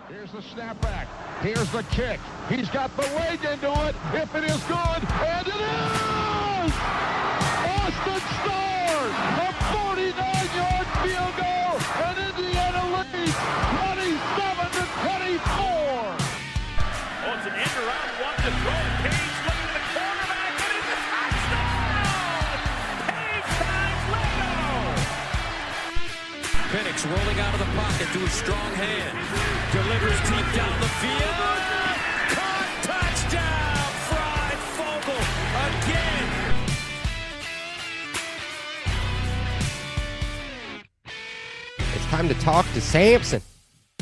Here's the snapback. Here's the kick. He's got the leg into it. If it is good, and it is! Austin Starr, a 49-yard field goal, and Indiana leads 27-24. Oh, it's an end around one to throw. Page looking at the quarterback, and it's a touchdown! Page finds Leno! Penix rolling out of the pocket to his strong hand. Delivers deep down the field. Caught, touchdown! Fried Fogel again. It's time to talk to Samson,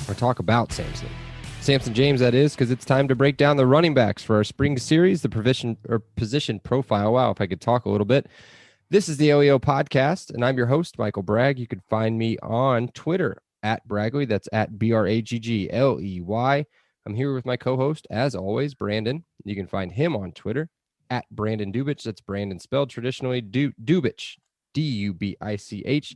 or talk about Samson. Samson James, that is, because it's time to break down the running backs for our spring series, the position profile. Wow, if I could talk a little bit. This is the LEO podcast, and I'm your host, Michael Bragg. You can find me on Twitter at Braggley. That's at BRAGGLEY. I'm here with my co-host, as always, Brandon. You can find him on Twitter at Brandon Dubich. That's Brandon spelled traditionally Dubich, D-U-B-I-C-H.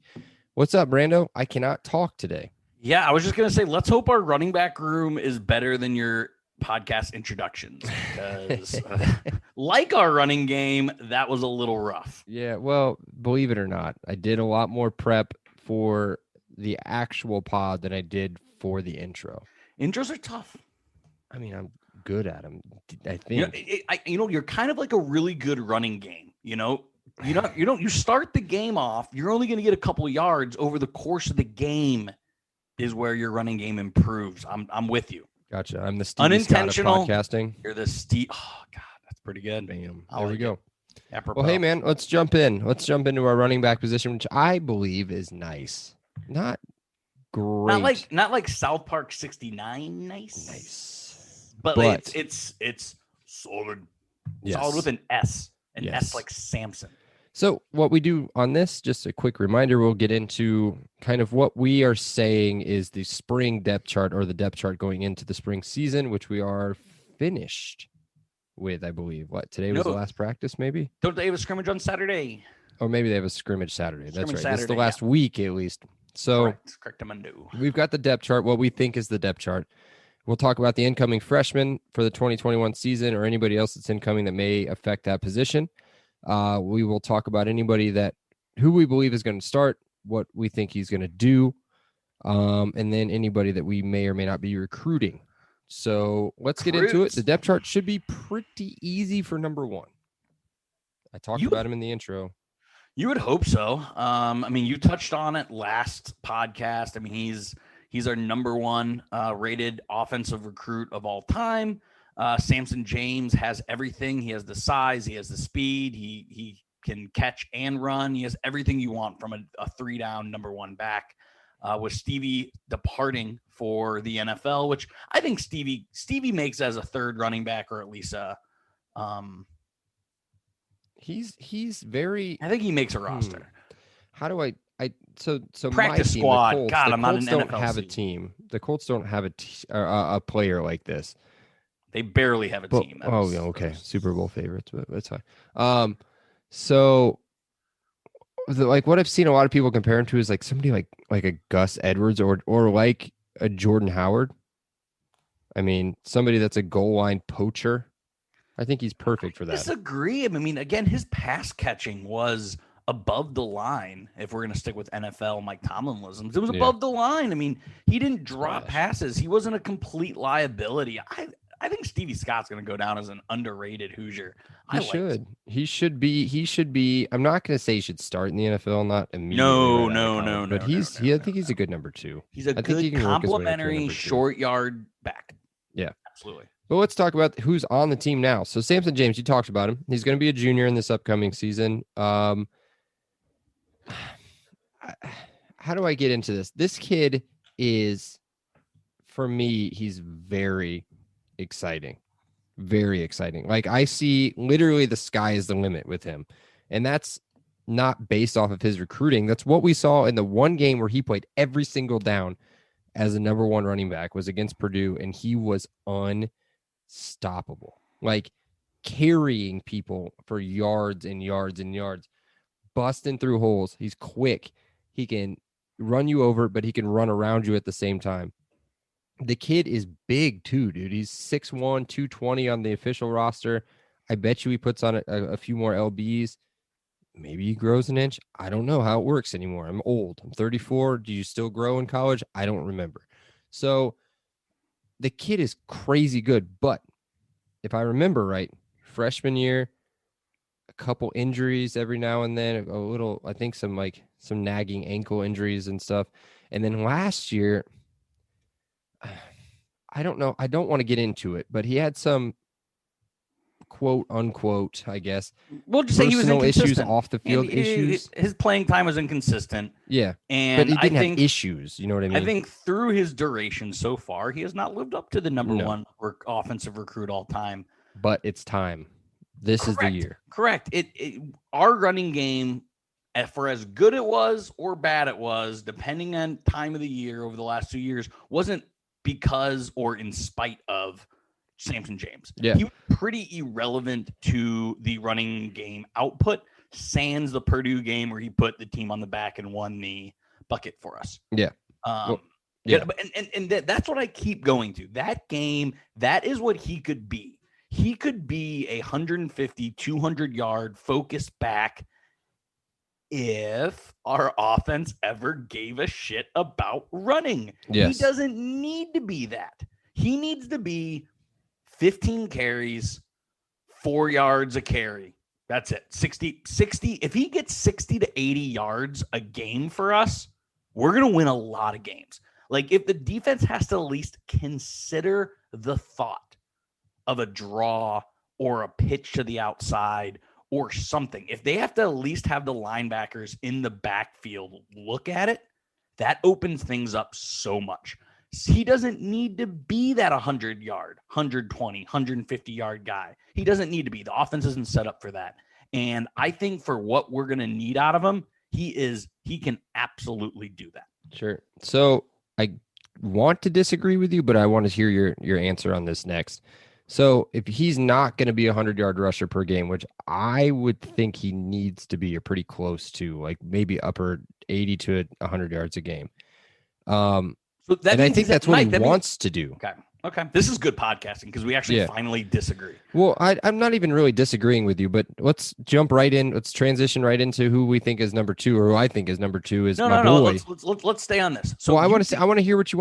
What's up, Brando? I cannot talk today. Yeah, I was just going to say, let's hope our running back room is better than your podcast introductions, because like our running game, that was a little rough. Yeah, well, believe it or not, I did a lot more prep for the actual pod than I did for the intro. Intros are tough. I mean, I'm good at them, I think. You're kind of like a really good running game. You start the game off, you're only going to get a couple of yards. Over the course of the game is where your running game improves. I'm with you. Gotcha. I'm the Stevie Scott of podcasting. You're the Steve. Oh God, that's pretty good. Bam. There we go. Apropos. Well, hey man, let's jump in. Let's jump into our running back position, which I believe is nice. Not great. Not like South Park 69. Nice. But it's solid. Yes. Solid with an S. An Yes. S like Samson. So what we do on this, just a quick reminder, we'll get into kind of what we are saying is the spring depth chart, or the depth chart going into the spring season, which we are finished with, I believe. Today was the last practice, maybe? Don't they have a scrimmage on Saturday? Or maybe they have a scrimmage Saturday. That's right. Saturday, It's the last week, at least. So correct. We've got the depth chart, what we think is the depth chart. We'll talk about the incoming freshmen for the 2021 season, or anybody else that's incoming that may affect that position. We will talk about anybody who we believe is going to start, what we think he's going to do, and then anybody that we may or may not be recruiting. So let's get into it. The depth chart should be pretty easy for number one. I talked about him in the intro. You would hope so. You touched on it last podcast. I mean, he's our number one rated offensive recruit of all time. Samson James has everything. He has the size. He has the speed. He can catch and run. He has everything you want from a 3-down number one back. With Stevie departing for the NFL, which I think Stevie makes as a third running back, or at least he's very. I think he makes a roster. How do I so practice my team, squad? The Colts, God, I'm not an don't NFL have team. a team. The Colts don't have a player like this. They barely have a team. Okay. Super Bowl favorites, but that's fine. What I've seen a lot of people compare him to is like somebody like a Gus Edwards or like a Jordan Howard. I mean, somebody that's a goal line poacher. I think he's perfect for that. I disagree. I mean, again, his pass catching was above the line. If we're going to stick with NFL Mike Tomlinisms, it was above the line. I mean, he didn't drop passes. He wasn't a complete liability. I think Stevie Scott's going to go down as an underrated Hoosier. He should be. I'm not going to say he should start in the NFL, not immediately. No. But I think he's a good number two. He's a good complimentary short yard back. Yeah, absolutely. But let's talk about who's on the team now. So Samson James, you talked about him. He's going to be a junior in this upcoming season. How do I get into this? This kid is, for me, he's very exciting. Very exciting. Like, I see literally the sky is the limit with him. And that's not based off of his recruiting. That's what we saw in the one game where he played every single down as a number one running back, was against Purdue, and he was unstoppable. Like, carrying people for yards and yards and yards, busting through holes. He's quick. He can run you over, but he can run around you at the same time. The kid is big too, dude. He's 6'1", 220 on the official roster. I bet you he puts on a few more LBs. Maybe he grows an inch. I don't know how it works anymore. I'm old. I'm 34. Do you still grow in college? I don't remember. So the kid is crazy good. But if I remember right, freshman year, a couple injuries every now and then, a little, I think some nagging ankle injuries and stuff. And then last year, I don't know. I don't want to get into it, but he had some quote unquote, I guess, We'll just say he was personal issues, inconsistent. off the field issues. His playing time was inconsistent. Yeah. And But he didn't I think have issues. You know what I mean? I think through his duration so far, he has not lived up to the number No. one offensive recruit all time. But it's time. This is the year. Correct. Our running game, for as good it was or bad it was, depending on time of the year over the last 2 years, wasn't because or in spite of Samson James. Yeah. He was pretty irrelevant to the running game output, sans the Purdue game where he put the team on the back and won the bucket for us. Yeah. Yeah. And that's what I keep going to. That game, that is what he could be. He could be a 150, 200-yard focused back if our offense ever gave a shit about running. Yes. He doesn't need to be that. He needs to be 15 carries, 4 yards a carry. That's it. 60. If he gets 60 to 80 yards a game for us, we're going to win a lot of games. Like if the defense has to at least consider the thought of a draw or a pitch to the outside or something, if they have to at least have the linebackers in the backfield look at it, that opens things up so much. He doesn't need to be that 100-yard, 120, 150-yard guy. He doesn't need to be. The offense isn't set up for that. And I think for what we're going to need out of him, he can absolutely do that. Sure. So I want to disagree with you, but I want to hear your answer on this next. So if he's not going to be a 100-yard rusher per game, which I would think he needs to be, or pretty close to, like maybe upper 80 to 100 yards a game. So that and I think that's what he wants to do. Okay. This is good podcasting because we actually finally disagree. Well, I'm not even really disagreeing with you, but let's jump right in. Let's transition right into who we think is number 2, or who I think is number 2 is my boy. Let's stay on this. So I want to hear what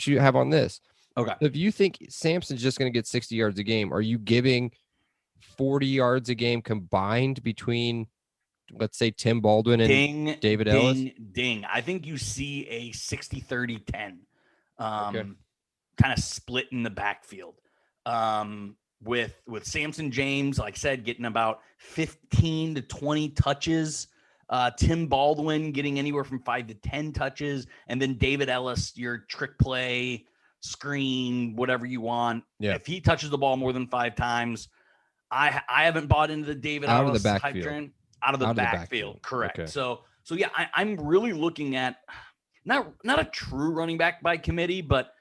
you have on this. Okay. If you think Samson's just going to get 60 yards a game, are you giving 40 yards a game combined between, let's say, Tim Baldwin and David Ellis? Ding. I think you see a 60-30-10 Okay. kind of split in the backfield. With Samson James, like I said, getting about 15 to 20 touches. Tim Baldwin getting anywhere from 5 to 10 touches. And then David Ellis, your trick play, screen, whatever you want. Yeah. If he touches the ball more than 5 times, I haven't bought into the David Out Ellis of the hype backfield. train. Out of the backfield. Correct. Okay. So yeah, I'm really looking at not a true running back by committee, but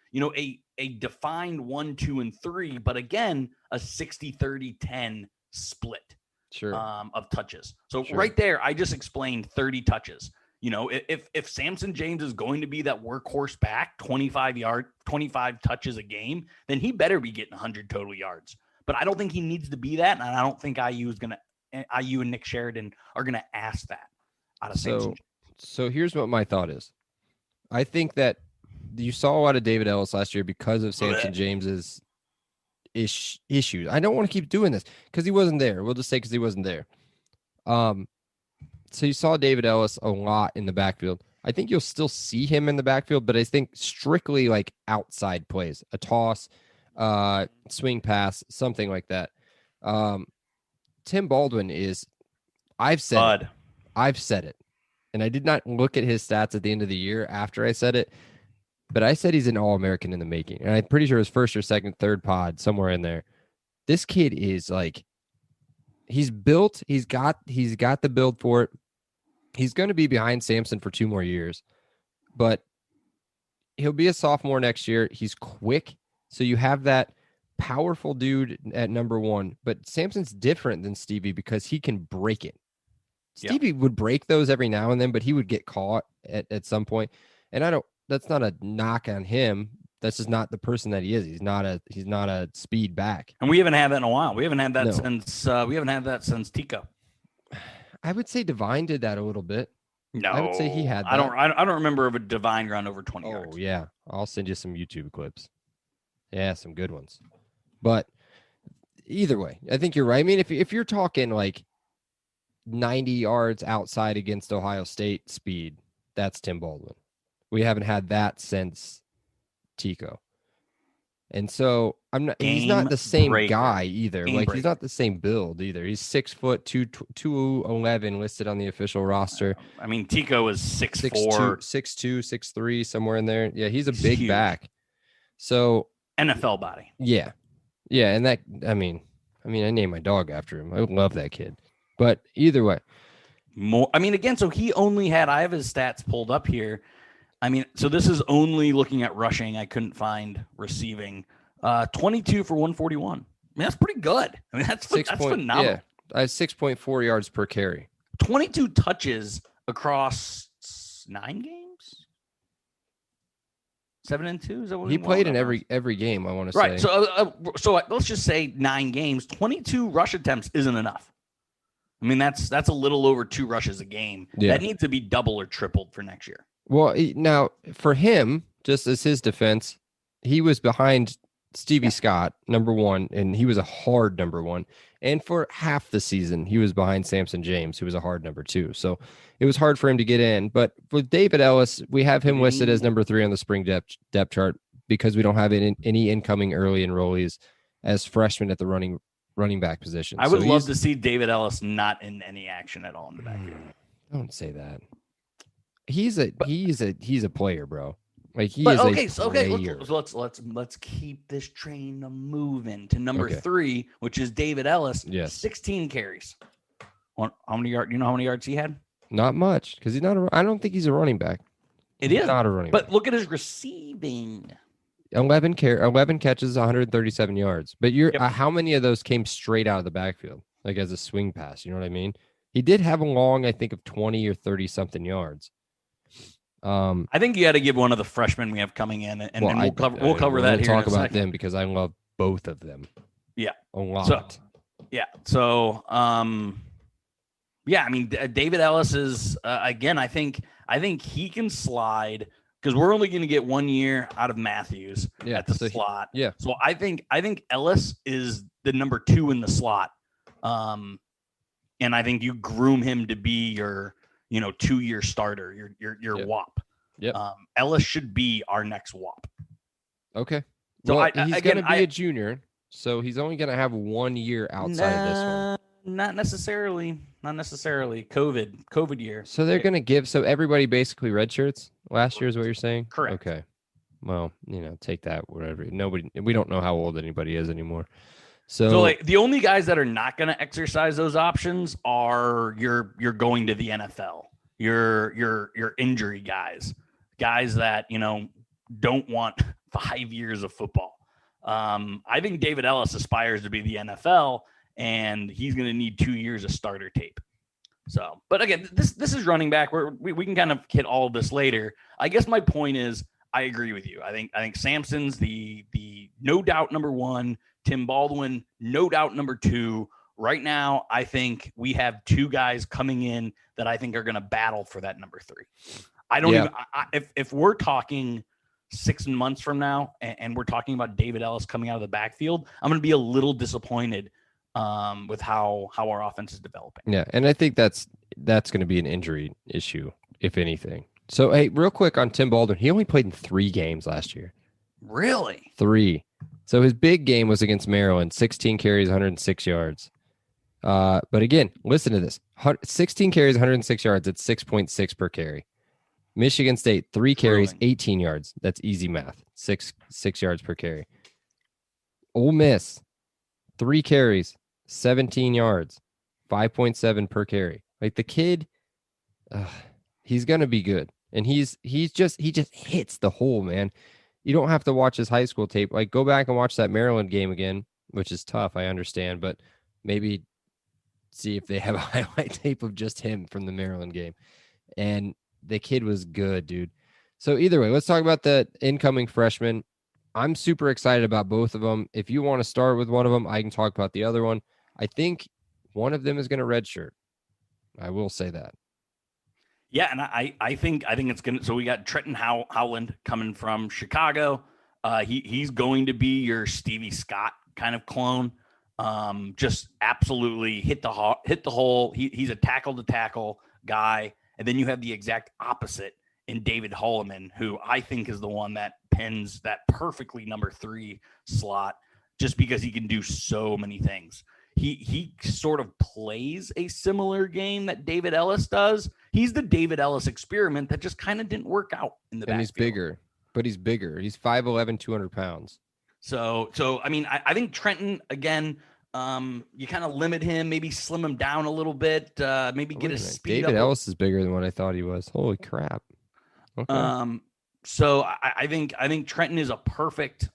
a defined 1, 2, and 3, but again, a 60-30-10 split of touches. So right there, I just explained 30 touches. If Samson James is going to be that workhorse back, 25 touches a game, then he better be getting 100 total yards. But I don't think he needs to be that, and I don't think IU and Nick Sheridan are going to ask that out of Samson. So here's what my thought is. I think that you saw a lot of David Ellis last year because of Samson James's issues. I don't want to keep doing this because he wasn't there. We'll just say because he wasn't there. So you saw David Ellis a lot in the backfield. I think you'll still see him in the backfield, but I think strictly like outside plays, a toss, swing pass, something like that. Tim Baldwin is, I've said it, and I did not look at his stats at the end of the year after I said it, but I said he's an All-American in the making, and I'm pretty sure his first or second, third pod, somewhere in there. This kid is like, he's built, he's got the build for it. He's going to be behind Samson for 2 more years, but he'll be a sophomore next year. He's quick, so you have that powerful dude at number 1, but Samson's different than Stevie because he can break it. Stevie would break those every now and then, but he would get caught at some point. And that's not a knock on him. That's just not the person that he is. He's not a speed back. And we haven't had that in a while. We haven't had that No. since Tico. I would say Divine did that a little bit. No, I would say he had that. I don't remember of a Divine run over 20 yards. Oh yeah, I'll send you some YouTube clips. Yeah, some good ones. But either way, I think you're right. I mean, if you're talking like 90 yards outside against Ohio State speed, that's Tim Baldwin. We haven't had that since Tico. And so he's not the same guy either. He's not the same build either. He's 6 foot 211 listed on the official roster. I mean, Tico is 6'4", 6'2", 6'3", somewhere in there. Yeah, he's a big huge back. So NFL body. Yeah. Yeah, and that I mean, I named my dog after him. I love that kid. But either way. Again, so he only had, I have his stats pulled up here. I mean, so this is only looking at rushing. I couldn't find receiving. 22 for 141. I mean, that's pretty good. I mean, that's phenomenal. Yeah, I have 6.4 yards per carry. 22 touches across 9 games. 7 and 2. Is that what he played in every game? I want to say. Right. So let's just say 9 games. 22 rush attempts isn't enough. I mean, that's a little over 2 rushes a game. Yeah. That needs to be double or tripled for next year. Well, now for him, just as his defense, he was behind Stevie Scott, number 1, and he was a hard number 1. And for half the season, he was behind Samson James, who was a hard number 2. So it was hard for him to get in. But with David Ellis, we have him listed as number 3 on the spring depth chart because we don't have any incoming early enrollees as freshmen at the running back position. I would love to see David Ellis not in any action at all in the backfield. Don't say that. He's a player, bro. Like he is a player. Let's keep this train moving to number 3, which is David Ellis. Yes, 16 carries. How many yards? You know how many yards he had? Not much, because he's not. I don't think he's a running back. He's not a running back. But look at his receiving. 11 catches, 137 yards. But how many of those came straight out of the backfield, like as a swing pass? You know what I mean? He did have a long, I think, of 20 or 30 something yards. I think you got to give one of the freshmen we have coming in, and we'll cover that here. We'll talk about them because I love both of them. Yeah, a lot. I mean, David Ellis is again. I think he can slide because we're only going to get 1 year out of Matthews at the slot. So I think Ellis is the number 2 in the slot, and I think you groom him to be your 2-year starter, your WAP. Yep. Ellis should be our next WAP. Okay. So he's going to be a junior, so he's only going to have 1 year outside of this one. Not necessarily. COVID year. So they're going to give. So everybody basically red shirts last year is what you're saying? Correct. Okay. Well, take that. Whatever. We don't know how old anybody is anymore. So like the only guys that are not going to exercise those options are you're going to the NFL. Your injury guys that don't want 5 years of football. I think David Ellis aspires to be the NFL, and he's going to need 2 years of starter tape. So, but again, this is running back. We can kind of hit all of this later. I guess my point is I agree with you. I think Sampson's the no doubt number 1. Tim Baldwin, no doubt number 2. Right now, I think we have 2 guys coming in that I think are going to battle for that number 3. I don't even. If we're talking 6 months from now, and we're talking about David Ellis coming out of the backfield, I'm going to be a little disappointed with how our offense is developing. Yeah, and I think that's going to be an injury issue, if anything. So, hey, real quick on Tim Baldwin, he only played in 3 games last year. Really? 3. So his big game was against Maryland, 16 carries, 106 yards. But again, listen to this. 16 carries, 106 yards. It's 6.6 per carry. Michigan State, 3 carries, 18 yards. That's easy math. 6 yards per carry. Ole Miss, 3 carries, 17 yards, 5.7 per carry. Like the kid, he's going to be good. And he just hits the hole, man. You don't have to watch his high school tape. Like, go back and watch that Maryland game again, which is tough, I understand, but maybe see if they have a highlight tape of just him from the Maryland game. And the kid was good, dude. So either way, let's talk about the incoming freshman. I'm super excited about both of them. If you want to start with one of them, I can talk about the other one. I think one of them is going to redshirt. I will say that. Yeah, and I think it's gonna. So we got Trenton Howland coming from Chicago. He's going to be your Stevie Scott kind of clone. Just absolutely hit the hole. He's a tackle to tackle guy, and then you have the exact opposite in David Holloman, who I think is the one that pins that perfectly number 3 slot, just because he can do so many things. He sort of plays a similar game that David Ellis does. He's the David Ellis experiment that just kind of didn't work out in the backfield. And he's bigger, but he's bigger. He's 5'11", 200 pounds. So I mean, I think Trenton, again, you kind of limit him, maybe slim him down a little bit, maybe get his speed David up. Ellis is bigger than what I thought he was. Holy crap. Okay. So I think Trenton is a perfect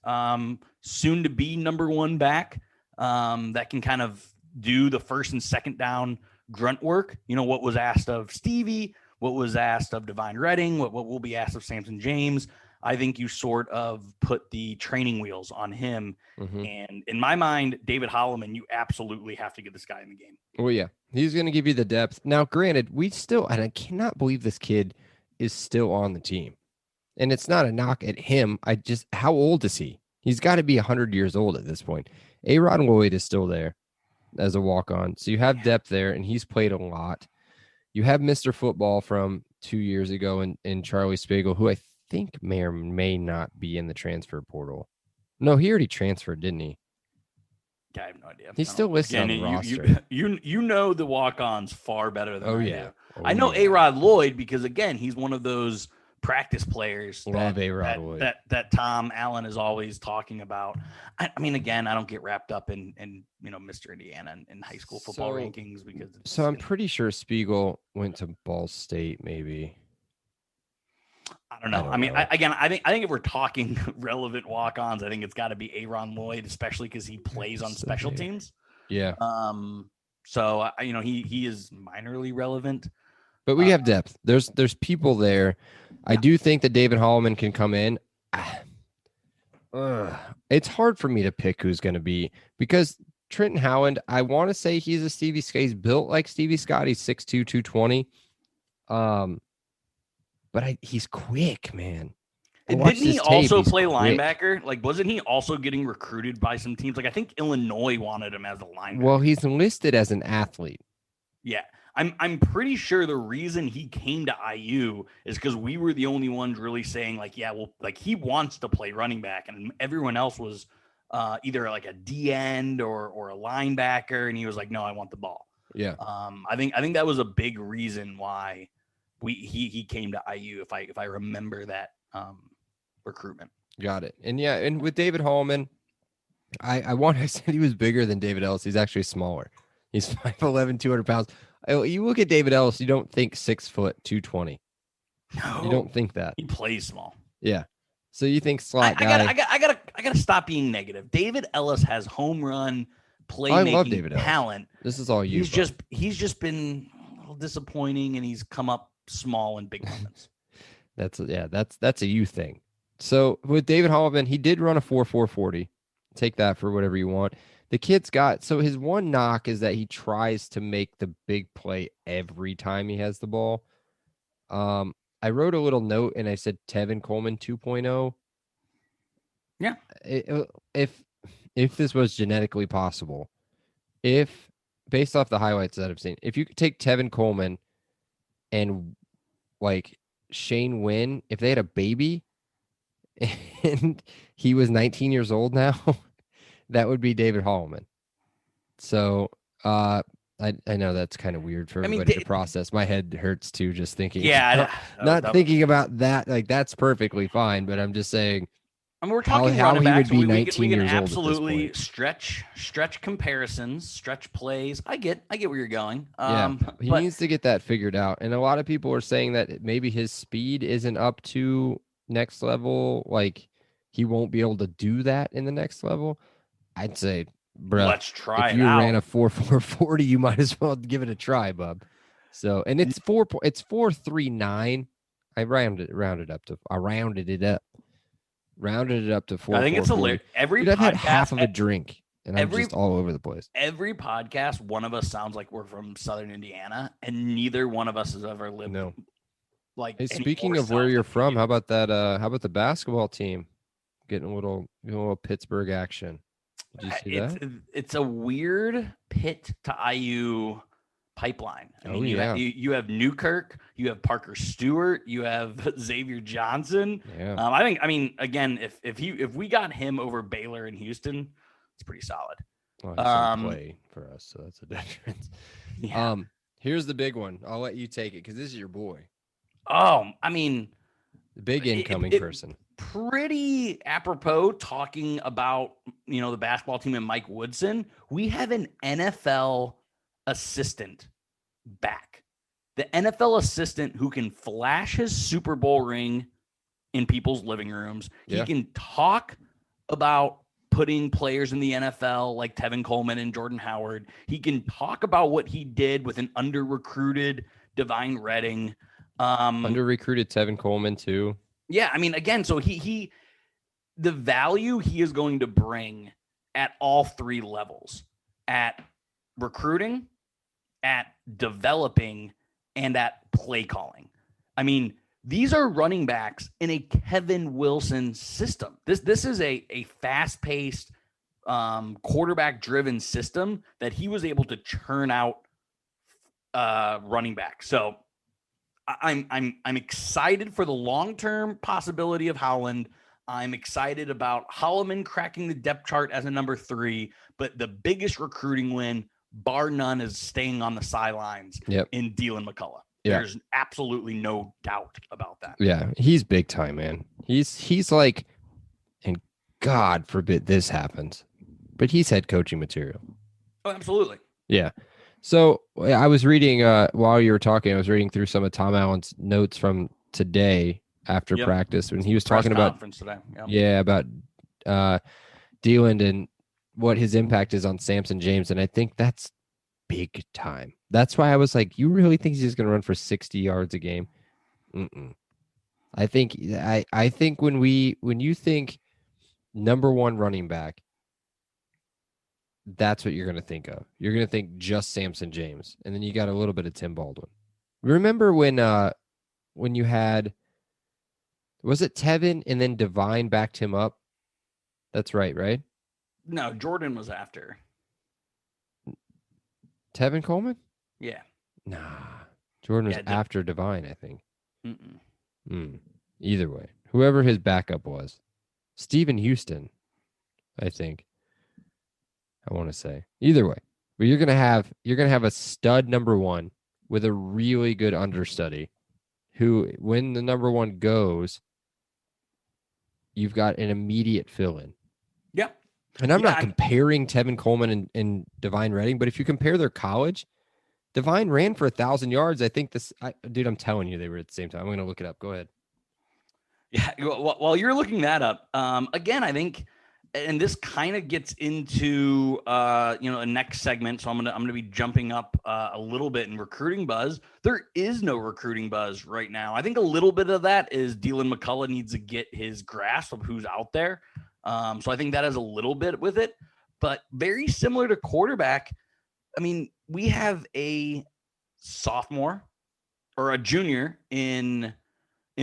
soon to be number 1 back that can kind of do the first and second down grunt work. You know, what was asked of Stevie, what was asked of Divine Redding, what will be asked of Samson James. I think you sort of put the training wheels on him. Mm-hmm. And in my mind, David Holloman, you absolutely have to get this guy in the game. Well, yeah, he's going to give you the depth. Now, granted, and I cannot believe this kid is still on the team. And it's not a knock at him. How old is he? He's got to be 100 years old at this point. A-Rod Lloyd is still there as a walk-on. So you have depth there, and he's played a lot. You have Mr. Football from 2 years ago in Charlie Spiegel, who I think may or may not be in the transfer portal. No, he already transferred, didn't he? I have no idea. He's still listed on the roster. You know the walk-ons far better than I do. I know yeah. A-Rod Lloyd because, again, he's one of those practice players that Tom Allen is always talking about. I mean, again, I don't get wrapped up in Mr. Indiana and high school football rankings because. So I'm pretty sure Spiegel went to Ball State, maybe. I don't know. I mean, I think if we're talking relevant walk-ons, I think it's got to be A-Ron Lloyd, especially because he plays on special teams. Yeah. So he is minorly relevant. But we have depth. There's people there. Yeah. I do think that David Holloman can come in. It's hard for me to pick who's going to be, because Trenton Howland, I want to say he's a Stevie Scott. He's built like Stevie Scott. He's 6'2", 220. But he's quick, man. And didn't he also play linebacker? Like, wasn't he also getting recruited by some teams? Like, I think Illinois wanted him as a linebacker. Well, he's listed as an athlete. Yeah. I'm pretty sure the reason he came to IU is because we were the only ones really saying, like, yeah, well, like, he wants to play running back, and everyone else was either like a D end or a linebacker, and he was like, no, I want the ball. Yeah. I think that was a big reason why he came to IU, if I remember that recruitment. Got it. And yeah, and with David Holloman, I said he was bigger than David Ellis. He's actually smaller. He's 5'11", 200 pounds. You look at David Ellis, you don't think 6 foot, 220. No, you don't think that. He plays small. Yeah. So you think slot guy. I gotta stop being negative. David Ellis has home run playmaking talent. This is all you. He's just been a little disappointing, and he's come up small in big moments. That's a you thing. So with David Holloman, he did run a 4.40. Take that for whatever you want. The kid's so his one knock is that he tries to make the big play every time he has the ball. I wrote a little note and I said Tevin Coleman 2.0. Yeah. If this was genetically possible, based off the highlights that I've seen, if you could take Tevin Coleman and like Shane Wynn, if they had a baby and he was 19 years old now, that would be David Holloman. So I know that's kind of weird for everybody to process. My head hurts too just thinking. Yeah, not thinking about that. Like, that's perfectly fine, but I'm just saying. I mean, we're talking how he would be 19 years old. Absolutely, at this point. stretch comparisons, stretch plays. I get where you're going. He needs to get that figured out. And a lot of people are saying that maybe his speed isn't up to next level. Like, he won't be able to do that in the next level. I'd say, bro, let's try. If you ran a 4.40, you might as well give it a try, bub. So, and it's 4.39. I rounded it up. rounded it up to 4. I think it's hilarious. Every Dude, I've had podcast, half of a drink, and I'm just all over the place. Every podcast, one of us sounds like we're from Southern Indiana, and neither one of us has ever lived. No. Like, hey, speaking of where you're from, how about that? How about the basketball team getting a little Pittsburgh action? Did you see that? It's a weird Pitt to IU pipeline. I mean, you have Newkirk, you have Parker Stewart, you have Xavier Johnson. Yeah. I mean, again, if we got him over Baylor and Houston, it's pretty solid. Well, he's gonna play for us, so that's a difference. Yeah. Here's the big one. I'll let you take it because this is your boy. Oh, I mean, the big incoming person. Pretty apropos talking about, the basketball team and Mike Woodson. We have an NFL assistant back. The NFL assistant who can flash his Super Bowl ring in people's living rooms. Yeah. He can talk about putting players in the NFL like Tevin Coleman and Jordan Howard. He can talk about what he did with an under-recruited Divine Redding. Under-recruited Tevin Coleman too. Yeah, I mean, again, so the value he is going to bring at all three levels, at recruiting, at developing, and at play calling. I mean, these are running backs in a Kevin Wilson system. This is a fast-paced, quarterback-driven system that he was able to churn out running back. So I'm excited for the long-term possibility of Howland. I'm excited about Holloman cracking the depth chart as a number 3, but the biggest recruiting win, bar none, is staying on the sidelines in Dylan McCullough. Yeah. There's absolutely no doubt about that. Yeah, he's big time, man. He's like, and God forbid this happens, but he's head coaching material. Oh, absolutely. Yeah. So I was reading while you were talking, I was reading through some of Tom Allen's notes from today after practice when he was talking about today. About Dylan and what his impact is on Samson James, and I think that's big time. That's why I was like, you really think he's going to run for 60 yards a game? I think when you think number 1 running back, that's what you're going to think of. You're going to think just Samson James, and then you got a little bit of Tim Baldwin. Remember when you had, was it Tevin and then Divine backed him up? That's right? No, Jordan was after. Tevin Coleman? Yeah. Nah. Jordan was after Divine, I think. Either way. Whoever his backup was. Stephen Houston, I think. I want to say. Either way. But you're gonna have a stud number 1 with a really good understudy who, when the number 1 goes, you've got an immediate fill-in. Yep. And I'm not comparing Tevin Coleman and Divine Redding, but if you compare their college, Divine ran for 1,000 yards. I think dude, I'm telling you, they were at the same time. I'm going to look it up. Go ahead. Yeah. While you're looking that up, again, I think, and this kind of gets into, a next segment. So I'm going to be jumping up a little bit in recruiting buzz. There is no recruiting buzz right now. I think a little bit of that is Dylan McCullough needs to get his grasp of who's out there. So I think that has a little bit with it, but very similar to quarterback. I mean, we have a sophomore or a junior in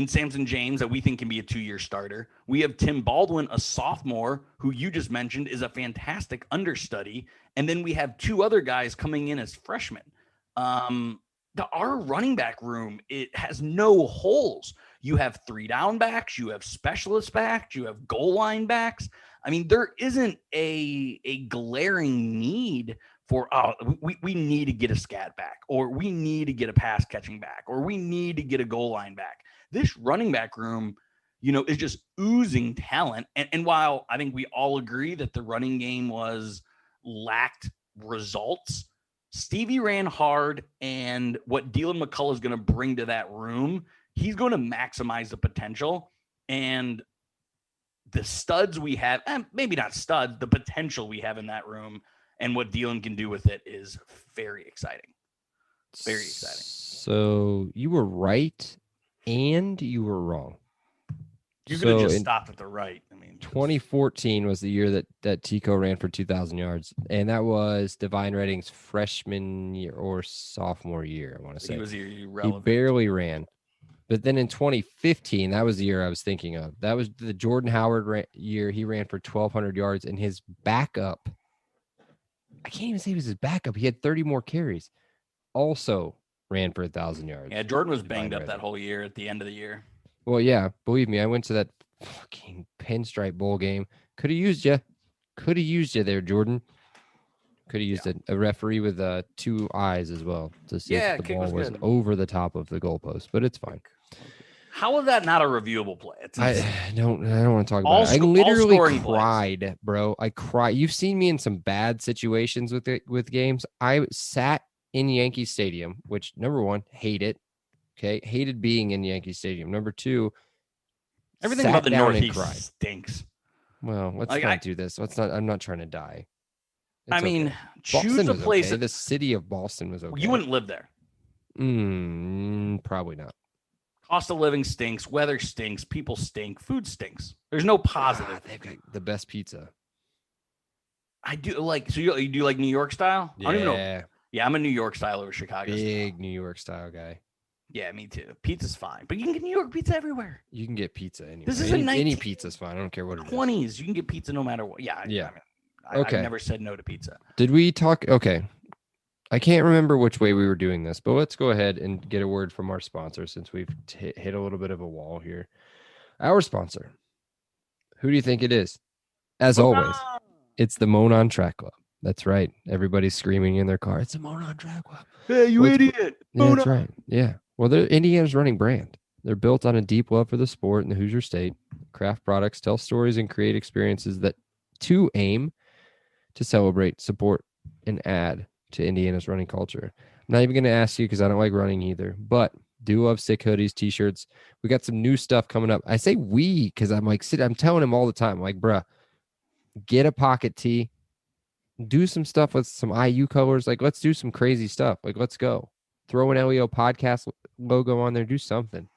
Samson James that we think can be a 2-year starter. We have Tim Baldwin, a sophomore, who you just mentioned is a fantastic understudy. And then we have 2 other guys coming in as freshmen. Our running back room, it has no holes. You have 3 down backs, you have specialist backs, you have goal line backs. I mean, there isn't a glaring need for, we need to get a scat back, or we need to get a pass catching back, or we need to get a goal line back. This running back room, is just oozing talent. And while I think we all agree that the running game lacked results, Stevie ran hard, and what Dylan McCullough is going to bring to that room, he's going to maximize the potential. And the studs we have, maybe not studs, the potential we have in that room and what Dylan can do with it is very exciting. Very exciting. So you were right and you were wrong. You could have So just in stopped at the right. I mean, 2014 was the year that Tico ran for 2,000 yards, and that was Divine Redding's freshman year or sophomore year, I want to say. he was He irrelevant. barely ran. But then in 2015, that was the year I was thinking of. That was the Jordan Howard year. He ran for 1,200 yards, and his backup, I can't even say it was his backup. He had 30 more carries. Also ran for 1,000 yards. Yeah, Jordan was Divine banged up Redding. that whole year at the end of the year. Well, yeah, believe me, I went to that fucking Pinstripe Bowl game. Could have used you. Could have used you there, Jordan. Could have used a referee with 2 eyes as well to see if the kick ball was good. over the top of the goalpost, but it's fine. How is that not a reviewable play? It's I don't want to talk about it. I all literally scoring plays. cried, bro. I cried. You've seen me in some bad situations with games. I sat in Yankee Stadium, which number 1, hate it. Okay, hated being in Yankee Stadium. Number 2, Everything sat about the down and Northeast cried. stinks. Well, let's Like, not do this. Let's not. I'm not trying to die. I It's mean, okay. choose Boston a was place. okay. The city of Boston was okay. You wouldn't live there. Probably not. Cost of living stinks. Weather stinks. People stink. Food stinks. There's no positive. They've got the best pizza. I do like. So you do like New York style? I don't even know. Yeah, Yeah, I'm a New York style over Chicago style. big New York style guy. Yeah, me too. Pizza's fine, but you can get New York pizza everywhere. You can get pizza anywhere. This is a any 19 pizza's fine. I don't care what it is. 20s, you can get pizza no matter what. Yeah. Yeah. I've Okay. never said no to pizza. Did we talk? Okay. I can't remember which way we were doing this, but let's go ahead and get a word from our sponsor since we've hit a little bit of a wall here. Our sponsor. Who do you think it is? As always, it's the Monon Track Club. That's right. Everybody's screaming in their car. It's the Monon Track Club. Hey, you What's- idiot! Yeah, that's right. Yeah. Well, they're Indiana's running brand. They're built on a deep love for the sport in the Hoosier State. Craft products tell stories and create experiences that to aim to celebrate, support, and add to Indiana's running culture. I'm not even going to ask you because I don't like running either, but do love sick hoodies, t-shirts. We got some new stuff coming up. I say we because I'm like, I'm telling him all the time, like, bruh, get a pocket tee, do some stuff with some IU colors. Like, let's do some crazy stuff. Like, let's go. Throw an LEO podcast logo on there. Do something.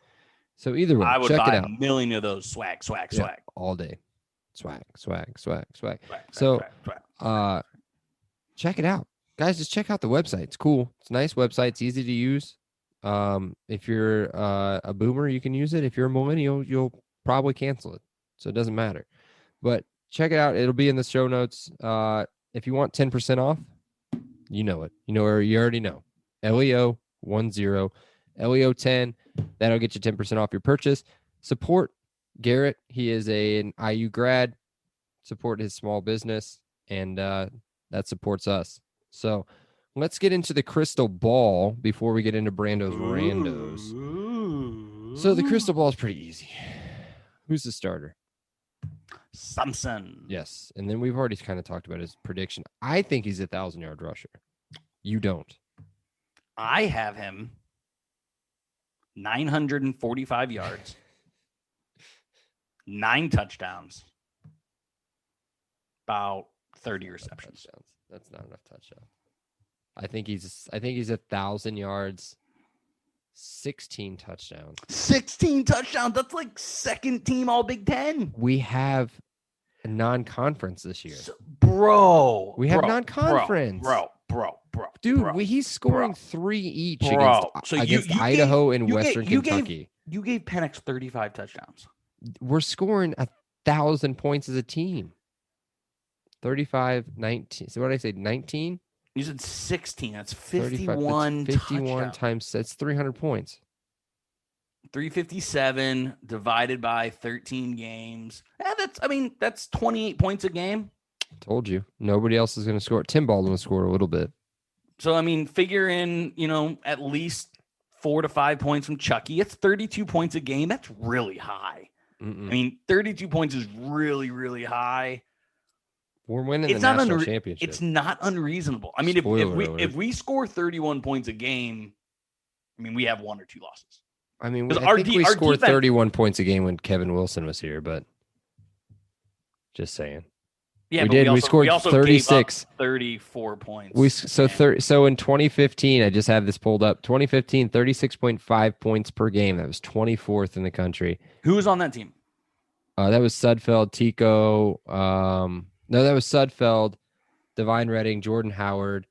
So either way, I would check buy it out a million of those. Swag. Yeah, all day. Swag. Swag, So, swag. Check it out, guys. Just check out the website. It's cool. It's a nice website. It's easy to use. If you're a boomer, you can use it. If you're a millennial, you'll probably cancel it. So it doesn't matter. But check it out. It'll be in the show notes. If you want 10% off, you know it. You already know. LEO10, LEO10. That'll get you 10% off your purchase. Support Garrett. He is an IU grad. Support his small business, and that supports us. So let's get into the crystal ball before we get into Brando's randos. So the crystal ball is pretty easy. Who's the starter? Samson. Yes. And then we've already kind of talked about his prediction. I think he's 1,000-yard rusher. You don't. I have him 945 yards, 9 touchdowns, about 30 receptions. That's not enough touchdowns. I think he's 1,000 yards, 16 touchdowns. 16 touchdowns. That's like second team all Big Ten. We have a non-conference this year. Bro. We have non-conference. Bro. Dude, bro, he's scoring bro. 3 each Bro. against Idaho and you Western gave- Kentucky. You gave Penix 35 touchdowns. We're scoring 1,000 points as a team. 35, 19. So what did I say? 19? You said 16. That's 35, 51 that's 51 touchdowns. times. That's 300 points. 357 divided by 13 games. That's 28 points a game. Told you. Nobody else is going to score. Tim Baldwin scored a little bit. So, figure in, at least 4 to 5 points from Chucky. It's 32 points a game. That's really high. 32 points is really, really high. We're winning the national championship. It's not unreasonable. If we score 31 points a game, we have 1 or 2 losses. I think we scored 31 points a game when Kevin Wilson was here, but just saying. Yeah, we did. We scored 36. 34 points. So in 2015, I just have this pulled up. 2015, 36.5 points per game. That was 24th in the country. Who was on that team? That was Sudfeld, Tico. No, that was Sudfeld, Divine Redding, Jordan Howard,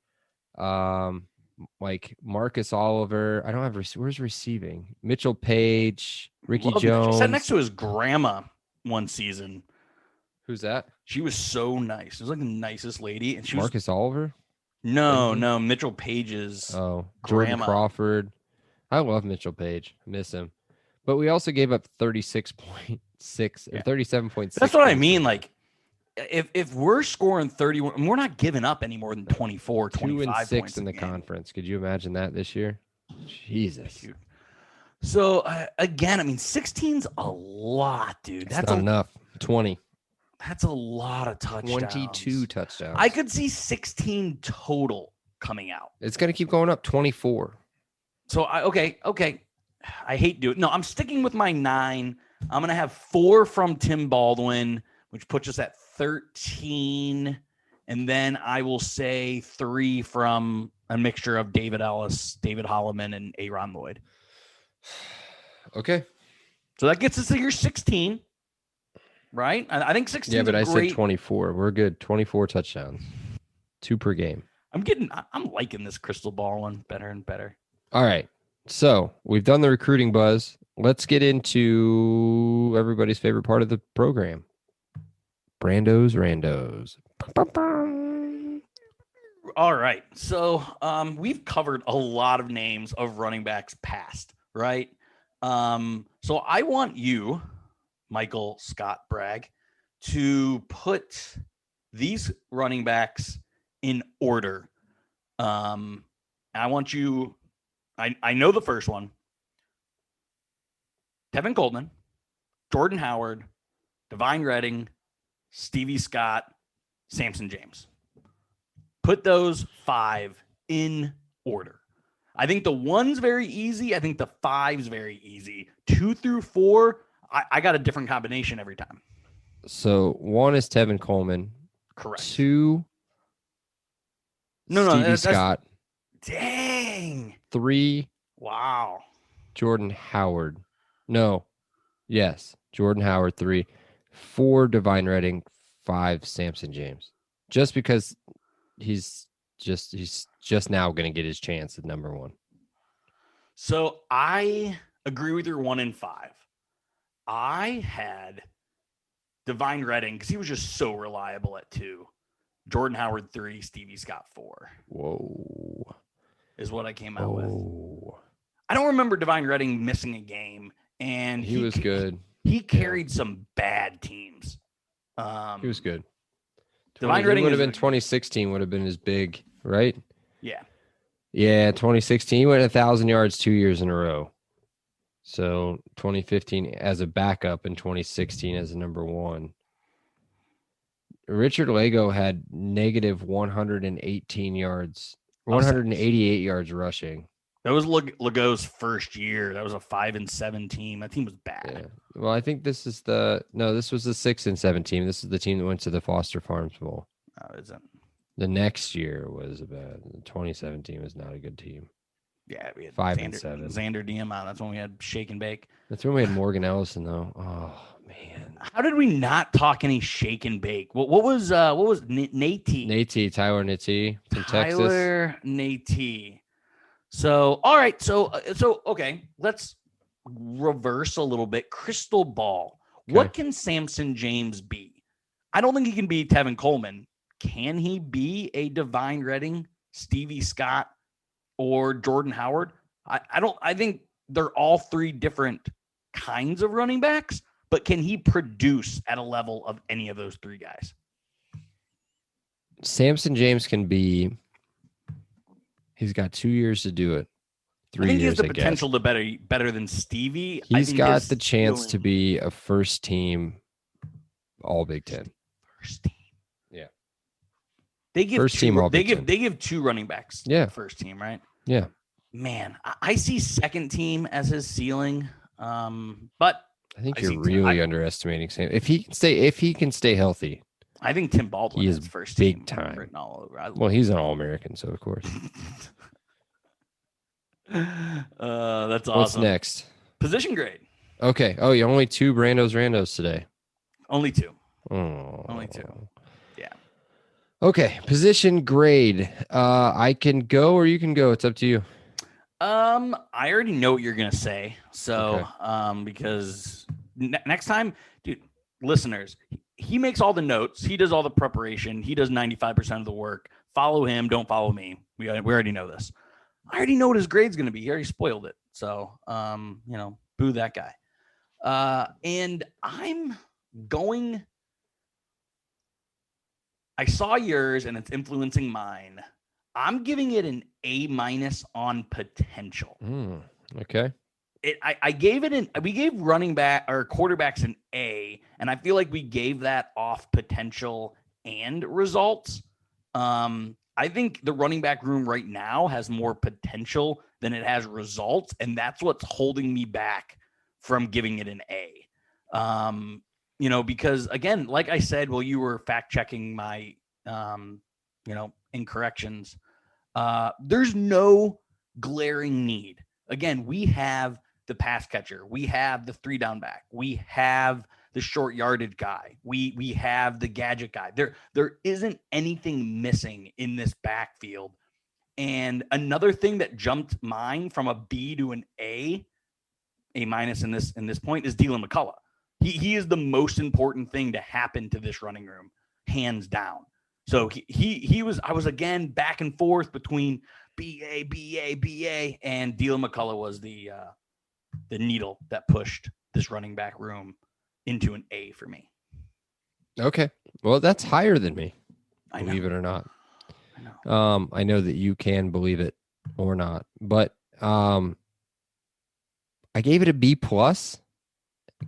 like Marcus Oliver. I don't have where's receiving? Mitchell Page, Ricky Jones. Sat next to his grandma one season. Who's that? She was so nice. She was like the nicest lady, and she Marcus Oliver. No, Mitchell Page's. Oh, Jordan grandma. Crawford. I love Mitchell Page. I miss him. But we also gave up 36.6 or 37.6. That's what I mean. Like, if we're scoring 31, and we're not giving up any more than 24, 25 2 and 6 points in the conference. Could you imagine that this year? Jesus. So again, I mean, 16's a lot, dude. That's not enough. 20. That's a lot of touchdowns. 22 touchdowns. I could see 16 total coming out. It's going to keep going up. 24. So okay. I hate doing. No, I'm sticking with my 9. I'm gonna have 4 from Tim Baldwin, which puts us at 13, and then I will say 3 from a mixture of David Ellis, David Holloman, and Aaron Lloyd. Okay. So that gets us to your 16, right? I think 16. Yeah, but I said 24. We're good. 24 touchdowns, 2 per game. I'm liking this crystal ball one better and better. All right. So we've done the recruiting buzz. Let's get into everybody's favorite part of the program. Brando's Randos. All right. So we've covered a lot of names of running backs past, right? So I want you, Michael Scott Bragg, to put these running backs in order. I want you, I know the first one. Tevin Coleman, Jordan Howard, Divine Redding, Stevie Scott, Samson James. Put those 5 in order. I think the 1's very easy. I think the 5's very easy. 2 through 4, I got a different combination every time. So 1 is Tevin Coleman. Correct. 2, Stevie Scott. Dang. 3, wow. Jordan Howard. No. Yes. Jordan Howard, 3. 4, Divine Redding. 5, Samson James. Just because he's just now going to get his chance at number 1. So I agree with your 1 and 5. I had Divine Redding because he was just so reliable at 2. Jordan Howard 3, Stevie Scott 4. Whoa. Is what I came out with. I don't remember Divine Redding missing a game, and he was good. He carried some bad teams. He was good. Divine Redding would have been 2016 would have been his big, right? Yeah. Yeah, 2016 he went 1,000 yards 2 years in a row. So 2015 as a backup and 2016 as a number 1. Richard Lago had negative 118 yards, 188 yards rushing. That was Legault's first year. That was a 5-7 team. That team was bad. Yeah. Well, I think this was the 6-7 team. This is the team that went to the Foster Farms Bowl. Oh, is it? The next year was bad. The 2017 was not a good team. Yeah, we had 5-7. Xander Diamant. That's when we had Shake and Bake. That's when we had Morgan Ellison, though. Oh man, how did we not talk any Shake and Bake? What was Nate? Tyler Nate from Texas. Tyler Nate. So all right, so okay, let's reverse a little bit. Crystal ball. Okay. What can Samson James be? I don't think he can be Tevin Coleman. Can he be a Divine Redding, Stevie Scott, or Jordan Howard? I think they're all 3 different kinds of running backs, but can he produce at a level of any of those 3 guys? Samson James can be. He's got 2 years to do it. 3 years. I think he has the potential to better than Stevie. He's got the chance to be a first team All Big Ten. First team. Yeah. They give 2 running backs. Yeah. First team, right? Yeah. Man, I see second team as his ceiling. But I think you're really underestimating Sam. If he can stay healthy. I think Tim Baldwin is first big team time written all over. Well, he's an All-American, so of course. That's awesome. What's next? Position grade. Okay. Oh, you only 2 Brando's Randos today. Only two. Oh. Only two. Yeah. Okay, position grade. I can go or you can go. It's up to you. I already know what you're gonna say. So, Okay. because next time, dude, listeners, he makes all the notes. He does all the preparation. He does 95% of the work. Follow him. Don't follow me. We already know this. I already know what his grade's gonna be. He already spoiled it. So, boo that guy. And I'm going. I saw yours, and it's influencing mine. I'm giving it an A- on potential. Okay. I gave it we gave running back or quarterbacks an A, and I feel like we gave that off potential and results. I think the running back room right now has more potential than it has results, and that's what's holding me back from giving it an A. Because again, like I said, while you were fact checking my incorrections, there's no glaring need. Again, we have the pass catcher, we have the 3-down back, we have the short yardage guy, we have the gadget guy. There isn't anything missing in this backfield. And another thing that jumped mine from a B to an A- in this point is Dylan McCullough. He is the most important thing to happen to this running room, hands down. So I was again back and forth between BA, and Dylan McCullough was the needle that pushed this running back room into an A for me. Okay. Well, that's higher than me. I know. Believe it or not. I know. I know that you can believe it or not, but I gave it a B plus,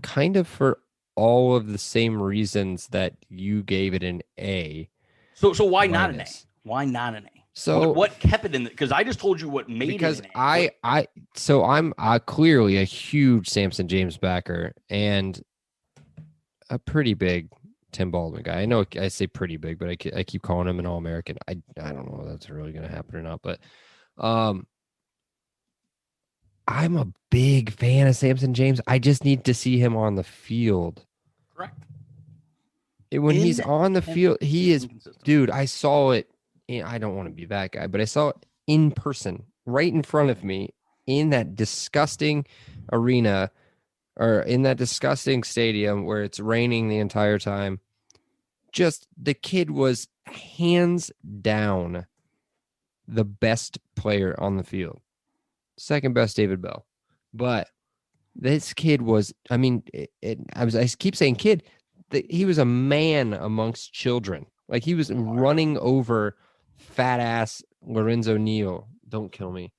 kind of for all of the same reasons that you gave it an A. So why not an A? Why not an A? So what kept it in? Because I just told you what made because it an A. I'm clearly a huge Samson James backer and a pretty big Tim Baldwin guy. I know I say pretty big, but I keep calling him an All-American. I don't know if that's really going to happen or not, but I'm a big fan of Samson James. I just need to see him on the field. Correct. When he's on the field, he is, dude, I saw it. I don't want to be that guy, but I saw it in person right in front of me in that disgusting arena or in that disgusting stadium where it's raining the entire time. Just the kid was hands down the best player on the field. Second best, David Bell. But this kid was, I mean, I keep saying kid, he was a man amongst children. Like he was running over fat ass Lorenzo Neal. Don't kill me.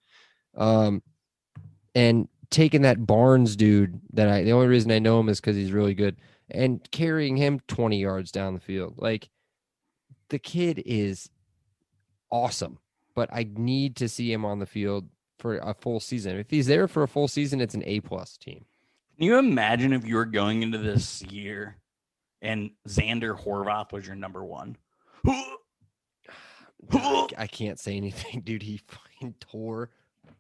And taking that Barnes dude the only reason I know him is because he's really good and carrying him 20 yards down the field. Like the kid is awesome, but I need to see him on the field for a full season. If he's there for a full season, it's an A+ team. Can you imagine if you were going into this year and Xander Horvath was your number one? I can't say anything, dude. He fucking tore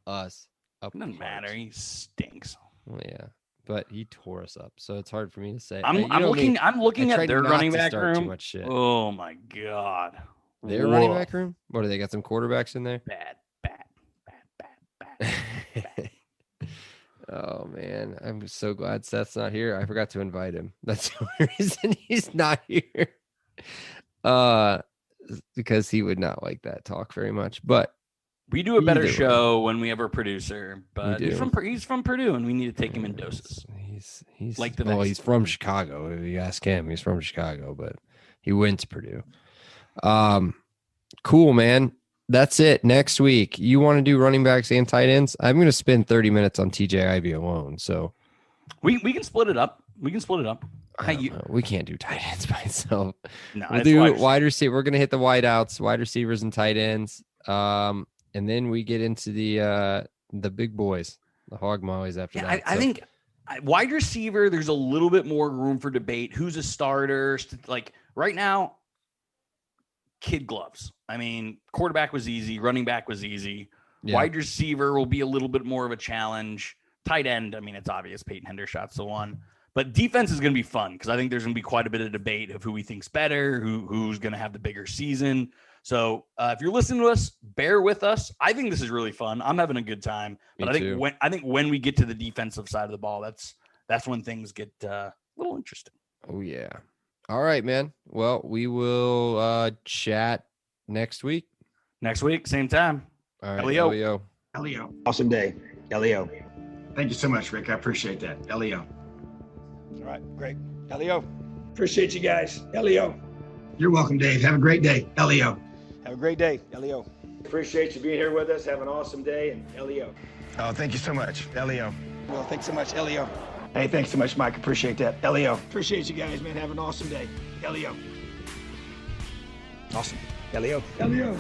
us up. Doesn't matter. He stinks. Well, yeah, but he tore us up, so it's hard for me to say. I'm looking at their running back room. Too much shit. Oh my god, their running back room. What do they got? Some quarterbacks in there? Bad. Oh man, I'm so glad Seth's not here. I forgot to invite him. That's the only reason he's not here. Because he would not like that talk very much. But we do a better show when we have our producer. But he's from Purdue, and we need to take him in doses. He's like he's from Chicago. If you ask him, he's from Chicago, but he went to Purdue. Cool, man. That's it. Next week, you want to do running backs and tight ends? I'm going to spend 30 minutes on TJ Ivy alone. So we can split it up. We can't do tight ends by itself. No, we'll do wide receiver. We're going to hit the wide outs, wide receivers, and tight ends. And then we get into the big boys, the hog mollies after that. I think wide receiver, there's a little bit more room for debate. Who's a starter? Like right now, kid gloves. I mean, quarterback was easy. Running back was easy. Yeah. Wide receiver will be a little bit more of a challenge. Tight end, I mean, it's obvious. Peyton Hendershot's the one. But defense is going to be fun because I think there's going to be quite a bit of debate of who we think's better, who's going to have the bigger season. So if you're listening to us, bear with us. I think this is really fun. I'm having a good time. But I think when we get to the defensive side of the ball, that's when things get a little interesting. Oh yeah. All right, man. Well, we will chat next week. Next week, same time. All right, Elio. Elio. Awesome day. Elio. Thank you so much, Rick. I appreciate that. Elio. All right, great. Elio. Appreciate you guys. Elio. You're welcome, Dave. Have a great day. Elio. Have a great day. Elio. Appreciate you being here with us. Have an awesome day. And Elio. Oh, thank you so much. Elio. Well, thanks so much, Elio. Hey, thanks so much, Mike. Appreciate that. Elio. Appreciate you guys, man. Have an awesome day. Elio. Awesome. Elio. Elio.